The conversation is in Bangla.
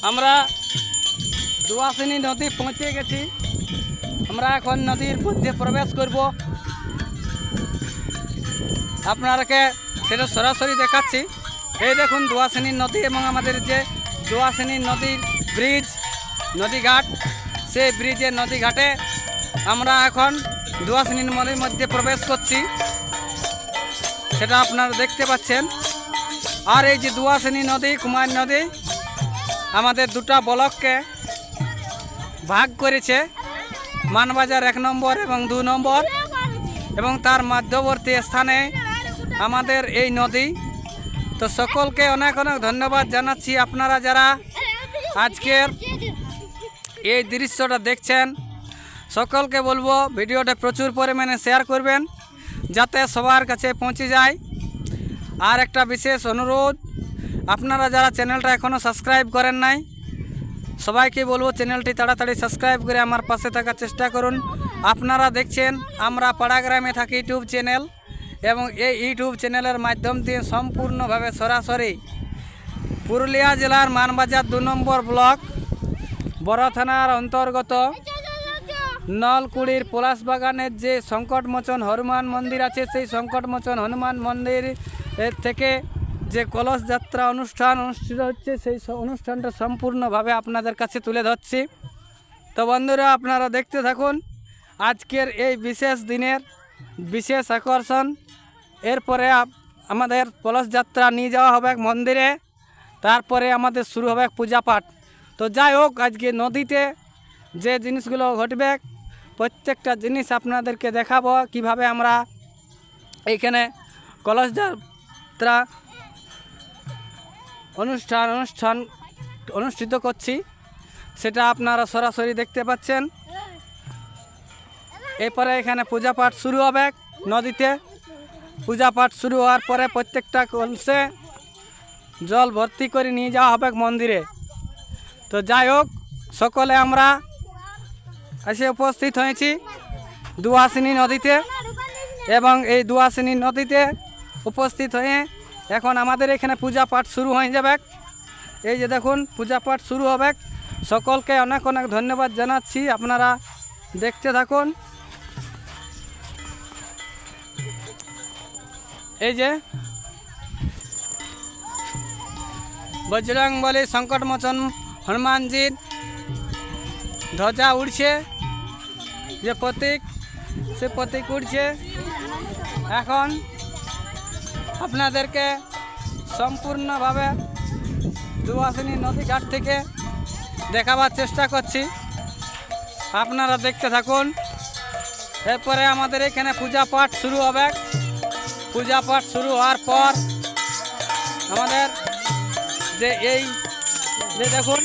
আমরা দুয়াশিনী নদী পৌঁছে গেছি। আমরা এখন নদীর মধ্যে প্রবেশ করব। আপনারাকে সেটা সরাসরি দেখাচ্ছি। এই দেখুন দুয়াশিনী নদী এবং আমাদের যে দুয়াশিনী নদীর ব্রিজ, নদীঘাট, সেই ব্রিজের নদীঘাটে আমরা এখন দুয়াশিনী নদীর মধ্যে প্রবেশ করছি, সেটা আপনারা দেখতে পাচ্ছেন। আর এই যে দুয়াশিনী নদী, কুমার নদী আমাদের দুটা ব্লককে ভাগ করেছে, মানবাজার 1 নম্বর এবং 2 নম্বর, এবং তার মধ্যবর্তী স্থানে আমাদের এই নদী। তো সকলকে অনেক অনেক ধন্যবাদ জানাচ্ছি। আপনারা যারা আজকের এই দৃশ্যটা দেখছেন, সকলকে বলবো ভিডিওটা প্রচুর পরিমাণে শেয়ার করবেন যাতে সবার কাছে পৌঁছে যায়। আর একটা বিশেষ অনুরোধ, আপনারা যারা চ্যানেলটা এখনও সাবস্ক্রাইব করেন নাই, সবাইকে বলবো চ্যানেলটি তাড়াতাড়ি সাবস্ক্রাইব করে আমার পাশে থাকার চেষ্টা করুন। আপনারা দেখছেন আমরা পাড়াগ্রামে থাকি ইউটিউব চ্যানেল, এবং এই ইউটিউব চ্যানেলের মাধ্যম দিয়ে সম্পূর্ণভাবে সরাসরি পুরুলিয়া জেলার মানবাজার 2 নম্বর ব্লক বড় থানার অন্তর্গত নলকুড়ির পলাশবাগানের যে সংকটমোচন হনুমান মন্দির আছে, সেই সংকটমোচন হনুমান মন্দির থেকে যে কলস যাত্রা অনুষ্ঠান অনুষ্ঠিত হচ্ছে, সেই অনুষ্ঠানটা সম্পূর্ণভাবে আপনাদের কাছে তুলে ধরছি। তো বন্ধুরা, আপনারা দেখতে থাকুন আজকের এই বিশেষ দিনের বিশেষ আকর্ষণ। এরপরে আমাদের কলস যাত্রা নিয়ে যাওয়া হবে মন্দিরে, তারপরে আমাদের শুরু হবে পূজা পাঠ। তো যাই হোক, আজকে নদীতে যে জিনিসগুলো ঘটবে প্রত্যেকটা জিনিস আপনাদেরকে দেখাবো, কিভাবে আমরা এইখানে কলস যাত্রা অনুষ্ঠিত করছি, সেটা আপনারা সরাসরি দেখতে পাচ্ছেন। এরপরে এখানে পূজা পাঠ শুরু হবে নদীতে। পূজা পাঠ শুরু হওয়ার পরে প্রত্যেকটা কলসে জল ভর্তি করে নিয়ে যাওয়া হবে মন্দিরে। তো যাই হোক, সকলে আমরা এসে উপস্থিত হয়েছি দুয়াশিনী নদীতে, এবং এই দুয়াশিনী নদীতে উপস্থিত হয়ে এখন আমাদের এখানে পূজা পাঠ শুরু হয়ে যাবে। এই যে দেখুন পূজা পাঠ শুরু হবে। সকলকে অনেক অনেক ধন্যবাদ জানাচ্ছি, আপনারা দেখতে থাকুন। এই যে বজরংবলী সংকটমোচন হনুমানজির ধ্বজা উড়ছে, যে প্রতীক, সে প্রতীক উড়ছে। এখন আপনাদেরকে সম্পূর্ণভাবে দুয়াশিনী নদীঘাট থেকে দেখাবার চেষ্টা করছি, আপনারা দেখতে থাকুন। এরপরে আমাদের এখানে পূজা পাঠ শুরু হবে। পূজা পাঠ শুরু হওয়ার পর আমাদের যে এই যে দেখুন